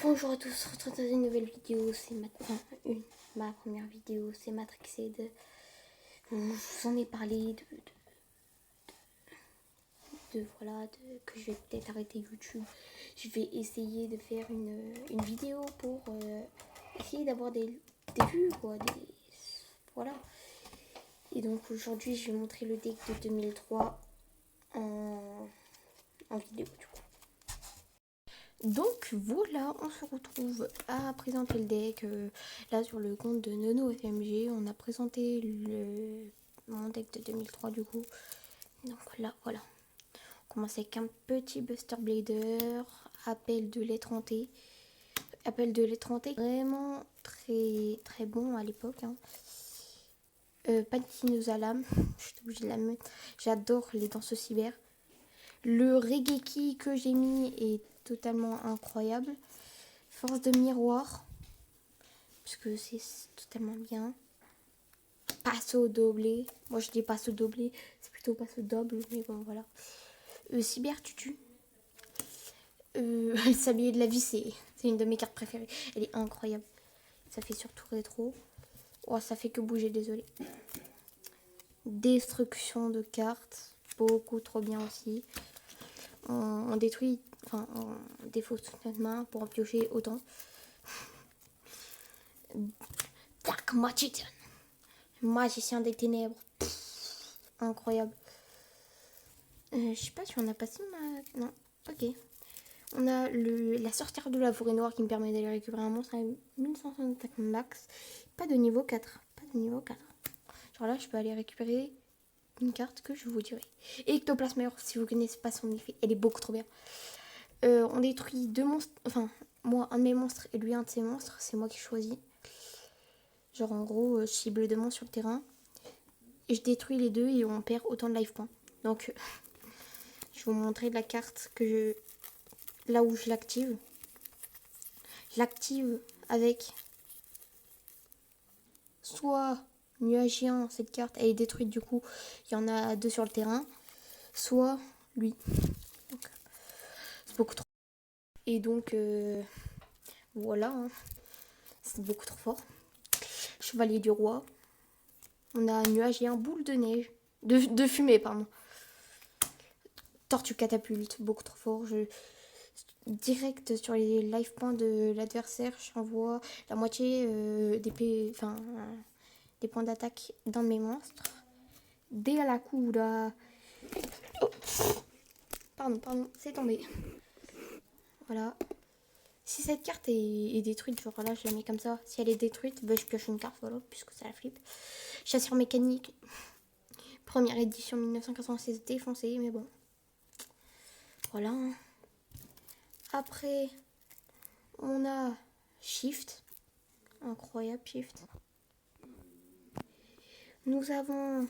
Bonjour à tous, on se retrouve dans une nouvelle vidéo, c'est ma première vidéo, c'est Matrixed. Je vous en ai parlé que je vais peut-être arrêter YouTube. Je vais essayer de faire une vidéo pour essayer d'avoir des vues, quoi, voilà. Et donc aujourd'hui, je vais montrer le deck de 2003 en vidéo, du coup. Donc voilà, on se retrouve à présenter le deck. Là sur le compte de Nono FMG, on a présenté mon deck de 2003 du coup. Donc là, voilà. On commence avec un petit Buster Blader, appel de l'étranté. Appel de l'étranté, vraiment très très bon à l'époque. Pantineuse à l'âme, je suis obligée de la mettre. J'adore les danses cyber. Le Regeki que j'ai mis est totalement incroyable. Force de miroir, puisque c'est totalement bien. Passo doblé. Moi je dis passo doblé, c'est plutôt passo double, mais bon voilà. Cyber tutu. Le sablier de la vie, c'est une de mes cartes préférées. Elle est incroyable. Ça fait surtout rétro. Oh, ça fait que bouger, désolé. Destruction de cartes. Beaucoup trop bien aussi. On détruit, enfin, on défausse toute notre main pour en piocher autant. Dark Magician. Magicien des ténèbres. Incroyable. Je sais pas si on a passé ma... Non, ok. On a la sorcière de la forêt noire qui me permet d'aller récupérer un monstre à 1565 max. Pas de niveau 4. Pas de niveau 4. Genre là, je peux aller récupérer une carte que je vous dirai. Ectoplasmeur, si vous connaissez pas son effet, elle est beaucoup trop bien. On détruit deux monstres. Enfin, moi, un de mes monstres et lui, un de ses monstres. C'est moi qui choisis. Genre, en gros, je cible deux monstres sur le terrain. Et je détruis les deux et on perd autant de life points. Donc, je vais vous montrer la carte que je... Là où je l'active. Je l'active avec soit nuagien, cette carte, elle est détruite du coup. Il y en a deux sur le terrain. Soit lui. C'est beaucoup trop. Et donc, voilà. C'est beaucoup trop fort. Chevalier du roi. On a nuagien, boule de neige. De fumée, pardon. Tortue catapulte, beaucoup trop fort. Direct sur les life points de l'adversaire, j'envoie la moitié des points d'attaque d'un de mes monstres. Dès à la cura. Oh. Pardon, c'est tombé. Voilà. Si cette carte est détruite, genre là je la mets comme ça. Si elle est détruite, bah, je pioche une carte, voilà, puisque ça la flippe. Chasseur mécanique. Première édition 1996 défoncée, mais bon. Voilà. Après, on a Shift. Incroyable, Shift. Nous avons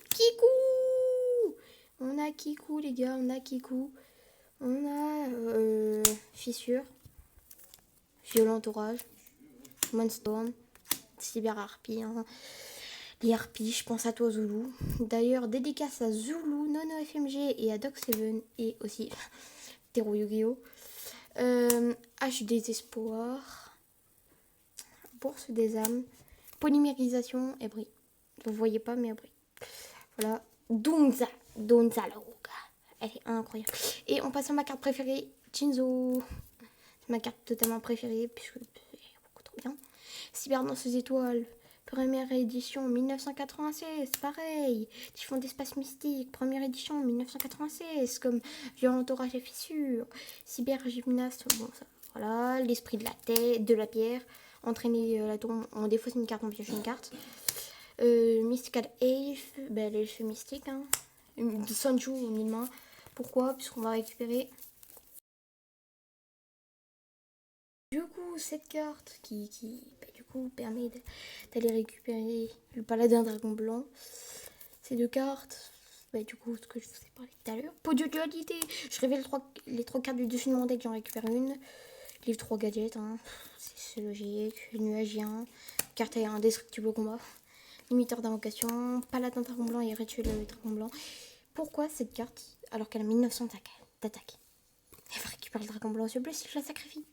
Kiku. On a Kiku, les gars, on a Kiku. On a Fissure. Violent orage. Moonstorm. Cyber Harpie. Hein. Les harpies, je pense à toi, Zulu. D'ailleurs, dédicace à Zulu, Nono FMG et à Doc7 et aussi Tero Yu-Gi-Oh! H des espoirs. Bourse des âmes. Polymérisation et brille. Vous voyez pas, mais elle brille. Voilà. Donza la Roga. Elle est incroyable. Et on passe à ma carte préférée, Jinzo. C'est ma carte totalement préférée, puisque elle est beaucoup trop bien. Cyberdanseuse étoiles. Première édition 1996, pareil. Typhon d'espace mystique, première édition 1996, comme Violent orage et fissure. Cybergymnaste, bon ça, voilà. L'esprit de la tête, de la pierre. Entraîner la tombe, on défausse une carte, on pioche une carte. Mystical Elf, ben, l'elfe mystique. Hein. De Sanju en une main. Pourquoi? Puisqu'on va récupérer. Du coup, cette carte qui bah, du coup, permet d'aller récupérer le paladin dragon blanc. Ces deux cartes, bah, du coup, ce que je vous ai parlé tout à l'heure. Pot de dualité, je révèle les trois cartes du dessus de mon deck, j'en récupère une. Livre 3 gadgets, hein. C'est logique. Nuagien, carte indestructible au combat. Limiteur d'invocation, paladin dragon blanc et rituel dragon blanc. Pourquoi cette carte alors qu'elle a 1900 d'attaque? Elle va récupérer le dragon blanc, s'il vous plaît, si je la sacrifie.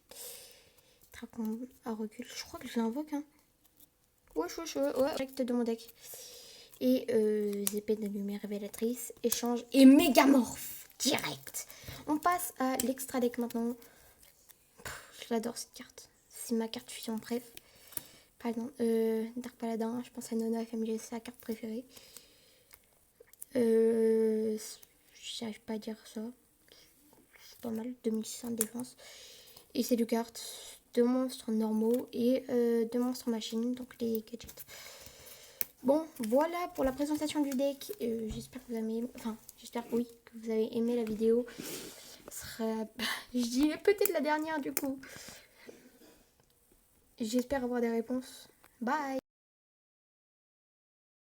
à recul. Je crois que je l'invoque, hein. Ouais, direct de mon deck. Et épée d'allumée révélatrice, échange et mégamorphe direct. On passe à l'extra deck maintenant. Je l'adore cette carte. C'est ma carte fusion bref. Pardon, Dark Paladin, je pense à Nona FMG, c'est sa carte préférée. J'arrive pas à dire ça. C'est pas mal, 2600 de défense. Et c'est deux cartes, 2 monstres normaux et 2 monstres machines, donc les gadgets. Bon, voilà pour la présentation du deck. J'espère que vous avez aimé, j'espère oui, que vous avez aimé la vidéo. Ce sera, je dirais peut-être la dernière du coup. J'espère avoir des réponses. Bye!